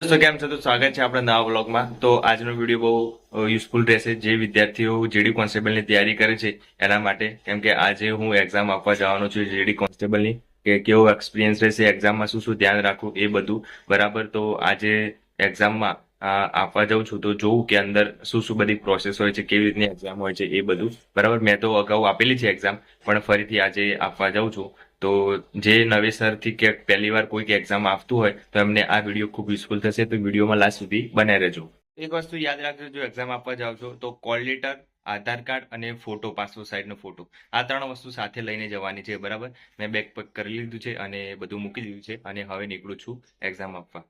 તો કેમ છે? તો સ્વાગત છે આપણા નવા બ્લોગમાં. તો આજનો વિડીયો બહુ યુઝફુલ રહેશે જે વિદ્યાર્થીઓ જેડી કોન્સ્ટેબલની તૈયારી કરે છે એના માટે. કેમ કે આજે હું એક્ઝામ આપવા જવાનો છું જેડી કોન્સ્ટેબલની, કે કેવો એક્સપિરિયન્સ રહેશે, એક્ઝામમાં શું શું ધ્યાન રાખવું એ બધું. બરાબર. તો આજે એક્ઝામમાં આપવા જાઉં છું તો જોઉં કે અંદર શું શું બધી પ્રોસેસ હોય છે, કેવી રીતની એક્ઝામ હોય છે એ બધું. બરાબર. મેં તો અગાઉ આપેલી છે એક્ઝામ, પણ ફરીથી આજે આપવા જાઉં છું. તો જે નવેસરથી કે પહેલી વાર કોઈક એક્ઝામ આપતું હોય તો એમને આ વિડીયો ખૂબ યુઝફુલ થશે. તો વિડીયોમાં લાસ્ટ સુધી બનાવી રહેજો. એક વસ્તુ યાદ રાખજો, જો એક્ઝામ આપવા જાઓ છો તો કોલ લેટર, આધાર કાર્ડ અને ફોટો, પાસપોર્ટ સાઇઝનો ફોટો, આ ત્રણ વસ્તુ સાથે લઈને જવાની છે. બરાબર. મેં બેગ પેક કરી લીધું છે અને બધું મૂકી દીધું છે અને હવે નીકળું છું એક્ઝામ આપવા.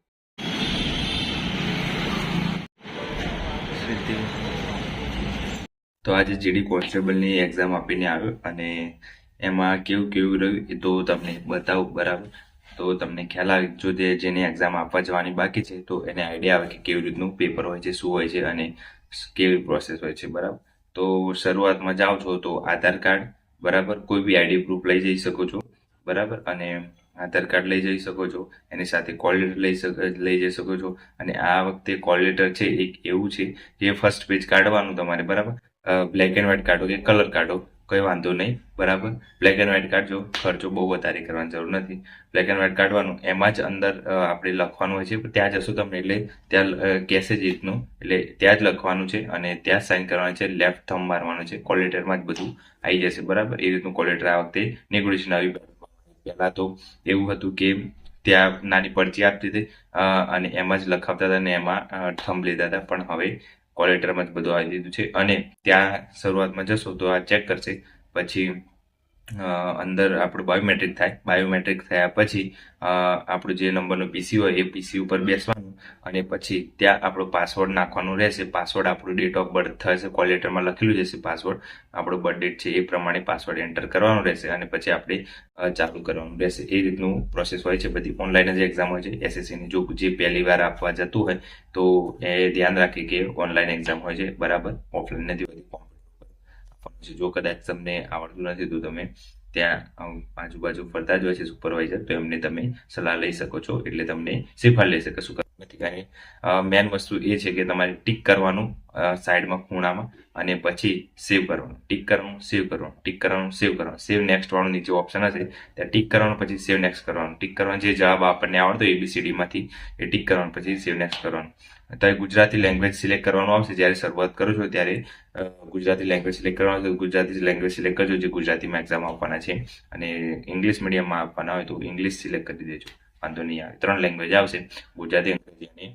તો આજે જીડી કોન્સ્ટેબલની એક્ઝામ આપીને આવ્યો અને એમાં કેવું કેવું રહ્યું એ તો તમને બતાવું. બરાબર. તો તમને ખ્યાલ આવે, જો જેને એક્ઝામ આપવા જવાની બાકી છે તો એને આઈડિયા આવે કે કેવી રીતનું પેપર હોય છે, શું હોય છે અને કેવી પ્રોસેસ હોય છે. બરાબર. તો શરૂઆતમાં જાઓ છો તો આધાર કાર્ડ, બરાબર, કોઈ બી આઈડી પ્રૂફ લઈ જઈ શકો છો. બરાબર. અને આધાર કાર્ડ લઈ જઈ શકો છો, એની સાથે કોલ લેટર લઈ જઈ શકો છો. અને આ વખતે કોલ લેટર છે એક એવું છે જે ફર્સ્ટ પેજ કાઢવાનું તમારે. બરાબર. બ્લેક એન્ડ વ્હાઇટ કાઢો કે કલર કાઢો, કોઈ વાંધો નહીં. બરાબર. બ્લેક એન્ડ વ્હાઇટ કાઢજો, ખર્ચો બહુ વધારે કરવાની જરૂર નથી. બ્લેક એન્ડ વ્હાઇટ કાઢવાનું, એમાં જ અંદર આપણે લખવાનું હોય છે. ત્યાં જશો તમે એટલે ત્યાં કહેશે જ રીતનું, એટલે ત્યાં જ લખવાનું છે અને ત્યાં સાઇન કરવાનું છે, લેફ્ટ થંબ મારવાનું છે. કોલ લેટરમાં જ બધું આવી જશે. બરાબર. એ રીતનું કોલ લેટર આ વખતે નીકળ્યું છે નવી. પહેલા તો એવું હતું કે ત્યાં નાની પરચી આપતી હતી અને એમાં જ લખાવતા હતા અને એમાં થંબ લેતા હતા, પણ હવે કોલ લેટરમાં જ બધું આવી દીધું છે. અને ત્યાં શરૂઆતમાં જશો તો આ ચેક કરશે, પછી અંદર આપણું બાયોમેટ્રિક થાય. બાયોમેટ્રિક થયા પછી આપણું જે નંબરનું પીસી હોય એ પીસી ઉપર બેસવાનું અને પછી ત્યાં આપણો પાસવર્ડ નાખવાનું રહેશે. પાસવર્ડ આપણું ડેટ ઓફ બર્થ થશે, કોલ લેટરમાં લખેલું જશે પાસવર્ડ, આપણો બર્થ ડેટ છે એ પ્રમાણે પાસવર્ડ એન્ટર કરવાનું રહેશે અને પછી આપણે ચાલુ કરવાનું રહેશે. એ રીતનું પ્રોસેસ હોય છે. બધી ઓનલાઈન જ એક્ઝામ હોય છે એસએસસીની. જો જે પહેલી વાર આપવા જતું હોય તો એ ધ્યાન રાખે કે ઓનલાઈન એક્ઝામ હોય છે. બરાબર. ઓફલાઈન નથી હોતી. જો કદાચ તમને આવડતું નથી તો તમે ત્યાં આજુબાજુ ફરતા જ હોય છે સુપરવાઇઝર, તો એમને તમે સલાહ લઈ શકો છો, એટલે તમને શીખવાડી લેશે. કશું કરવું નથી. કારણ મેન વસ્તુ એ છે કે તમારે ટીક કરવાનું સાઈડમાં ખૂણામાં અને પછી સેવ કરવાનું. ટીક કરવાનું, સેવ કરવાનું, ટીક કરવાનું, સેવ કરવાનું. સેવ નેક્સ્ટ વાળું નીચે ઓપ્શન હશે, ત્યાં ટીક કરવાનું, પછી સેવ નેક્સ્ટ કરવાનું. ટીક કરવાનું, જે જવાબ આપણને આવડતો એબીસીડીમાંથી એ ટીક કરવાનું, પછી સેવ નેક્સ્ટ કરવાનું. તો ગુજરાતી લેંગ્વેજ સિલેક્ટ કરવાનું આવશે. જ્યારે શરૂઆત કરો છો ત્યારે ગુજરાતી લેંગ્વેજ સિલેક્ટ કરવાનું છે. ગુજરાતી લેંગ્વેજ સિલેક્ટ કરજો જે ગુજરાતીમાં એક્ઝામ આપવાના છે. અને ઇંગ્લિશ મીડિયમમાં આપવાના હોય તો ઇંગ્લિશ સિલેક્ટ કરી દેજો, વાંધો નહીં આવે. 3 લેંગ્વેજ આવશે, ગુજરાતી, અંગ્રેજી અને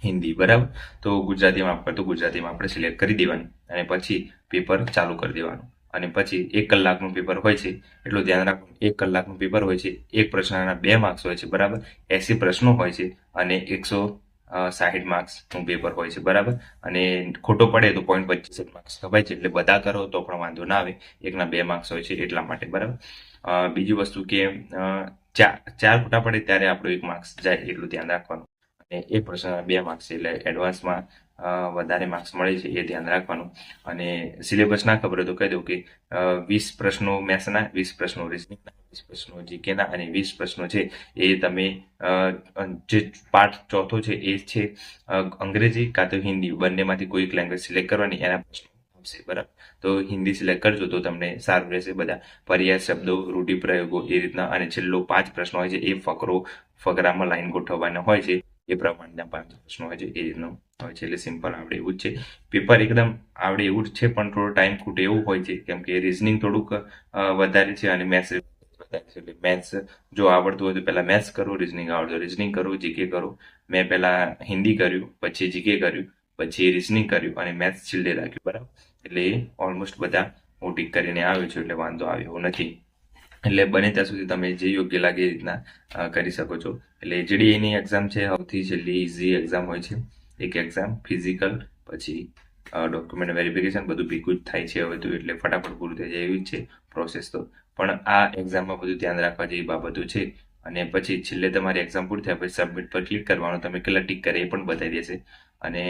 હિન્દી. બરાબર. તો ગુજરાતીમાં આપવા તો ગુજરાતીમાં આપણે સિલેક્ટ કરી દેવાનું અને પછી પેપર ચાલુ કરી દેવાનું. અને પછી 1 કલાકનું પેપર હોય છે, એટલું ધ્યાન રાખવું. 1 કલાકનું પેપર હોય છે. એક પ્રશ્નના 2 માર્ક્સ હોય છે. બરાબર. 80 પ્રશ્નો હોય છે અને 160 માર્ક્સનું પેપર હોય છે. બરાબર. અને ખોટો પડે તો 0.25 માર્ક્સ કપાય છે, એટલે બધા કરો તો પણ વાંધો ના આવે. 1ના 2 માર્ક્સ હોય છે એટલા માટે. બરાબર. બીજી વસ્તુ કે ચાર ખોટા પડે ત્યારે આપણું 1 માર્ક્સ જાય, એટલું ધ્યાન રાખવાનું. અને એક પ્રશ્નના 2 માર્ક્સ, એટલે એડવાન્સમાં વધારે માર્ક્સ મળે છે એ ધ્યાન રાખવાનું. અને સિલેબસ ના ખબર હોય તો કહી દઉં કે 20 પ્રશ્નો મેથ્સના, 20 પ્રશ્નો રિઝનિંગના, 20 પ્રશ્નો જીકેના અને 20 પ્રશ્નો છે એ તમે જે પાઠ ચોથો છે એ છે અંગ્રેજી કાં તો હિન્દી, બંનેમાંથી કોઈ એક લેંગ્વેજ સિલેક્ટ કરવાની, એના પ્રશ્નો આવશે. બરાબર. તો હિન્દી સિલેક્ટ કરજો તો તમને સારું રહેશે. બધા પર્યાય શબ્દો, રૂઢિપ્રયોગો એ રીતના. અને છેલ્લો 5 પ્રશ્નો હોય છે એ ફકરામાં લાઈન ગોઠવવાના હોય છે, એ પ્રમાણેના 5 પ્રશ્નો હોય છે. એ રીતનું હોય છે. એટલે સિમ્પલ આવડે એવું જ છે. પેપર એકદમ આવડે એવું જ છે, પણ થોડો ટાઈમ ખૂટે એવું હોય છે, કેમ કે રિઝનિંગ થોડુંક વધારે છે અને મેથ્સ વધારે છે. એટલે મેથ્સ જો આવડતું હોય તો પહેલા મેથ્સ કરો, રિઝનિંગ આવડતું રિઝનિંગ કરો, જીકે કરો. મેં પહેલા હિન્દી કર્યું, પછી જીકે કર્યું, પછી રિઝનિંગ કર્યું અને મેથ્સ છેલ્લે રાખ્યું. બરાબર. એટલે ઓલમોસ્ટ બધા હું ટીક કરીને આવ્યો છું, એટલે વાંધો આવ્યો નથી. એટલે બને ત્યાં સુધી તમે જે યોગ્ય લાગે એ રીતના કરી શકો છો. એટલે જીડીએની એક્ઝામ છે સૌથી છેલ્લી ઇઝી એક્ઝામ હોય છે. એક એક્ઝામ ફિઝિકલ, પછી ડોક્યુમેન્ટ વેરિફિકેશન, બધું ભેગું જ થાય છે હવે તો, એટલે ફટાફટ પૂરું થઈ જાય એવી જ છે પ્રોસેસ તો. પણ આ એક્ઝામમાં બધું ધ્યાન રાખવા જેવી બાબતો છે. અને પછી છેલ્લે તમારી એક્ઝામ પૂરી થયા પછી સબમિટ પર ક્લિક કરવાનું. તમે કેટલા ટીક કરે એ પણ બતાવી દેશે. અને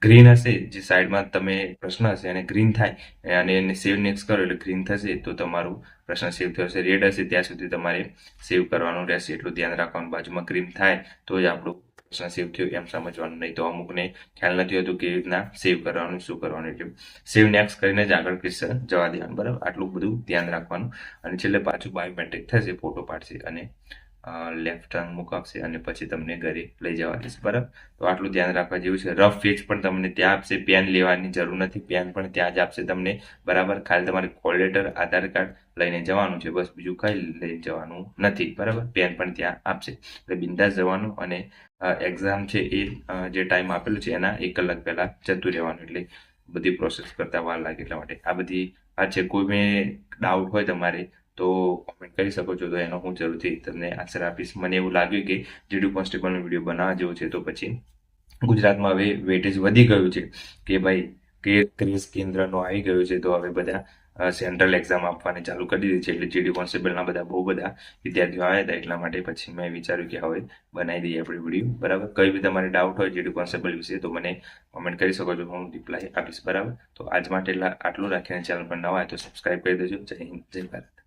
ગ્રીન હશે જે સાઈડમાં તમે પ્રશ્ન હશે અને ગ્રીન થાય અને એને સેવ નેક્સ્ટ કરો એટલે ગ્રીન થશે તો તમારું પ્રશ્ન સેવ થયો હશે. રેડ હશે ત્યાં સુધી તમારે સેવ કરવાનું રહેશે, એટલું ધ્યાન રાખવાનું. બાજુમાં ગ્રીન થાય તો જ આપણું પ્રશ્ન સેવ થયો એમ સમજવાનું નહીં. તો અમુકને ખ્યાલ નથી હોતું કેવી રીતના સેવ કરવાનું, શું કરવાનું, એટલે સેવ નેક્સ્ટ કરીને જ આગળ ક્વેશ્ચન જવા દેવાનું. બરાબર, આટલું બધું ધ્યાન રાખવાનું. અને છેલ્લે પાછું બાયોમેટ્રિક થશે, ફોટો પાડશે અને લેફ્ટ ટર્ન મુકાવશે અને પછી તમને ઘરે લઈ જવા દેશે. બરાબર, તો આટલું ધ્યાન રાખવા જેવું છે. રફ ફેચ પણ તમને ત્યાં આપશે, પેન લેવાની જરૂર નથી, પેન પણ ત્યાં જ આપશે તમને. બરાબર, ખાલી તમારે કોલ લેટર, આધાર કાર્ડ લઈને જવાનું છે, બસ બીજું કંઈ લઈને જવાનું નથી. બરાબર, પેન પણ ત્યાં આપશે, એટલે બિંદાસ જવાનું. અને એક્ઝામ છે એ જે ટાઈમ આપેલું છે એના 1 કલાક પહેલા જતું રહેવાનું, એટલે બધી પ્રોસેસ કરતા વાર લાગે. એટલા માટે આ બધી આ છે. કોઈ મેં ડાઉટ હોય તમારે તો કોમેન્ટ કરી શકો છો, તો એનો હું જરૂરથી તમને આન્સર આપીશ. મને એવું લાગ્યું કે જીડી કોન્સ્ટેબલનો વિડીયો બનાવવા જેવો છે, તો પછી ગુજરાતમાં હવે વેટેજ વધી ગયું છે કે ભાઈ કે ક્રેઝ કેન્દ્રનો આવી ગયો છે, તો હવે બધા સેન્ટ્રલ એક્ઝામ આપવાની ચાલુ કરી દીધી છે. એટલે જીડી કોન્સ્ટેબલના બહુ બધા વિદ્યાર્થીઓ આવ્યા હતા, એટલા માટે પછી મેં વિચાર્યું કે હવે બનાવી દઈએ આપણે વિડીયો. બરાબર, કંઈ બી તમારે ડાઉટ હોય જીડી કોન્સ્ટેબલ વિશે તો મને કોમેન્ટ કરી શકો છો, હું રિપ્લાય આપીશ. બરાબર, તો આજ માટે આટલું રાખીને ચેનલ પર નવા હોય તો સબસ્ક્રાઈબ કરી દેજો. જય હિન્દ, જય ભારત.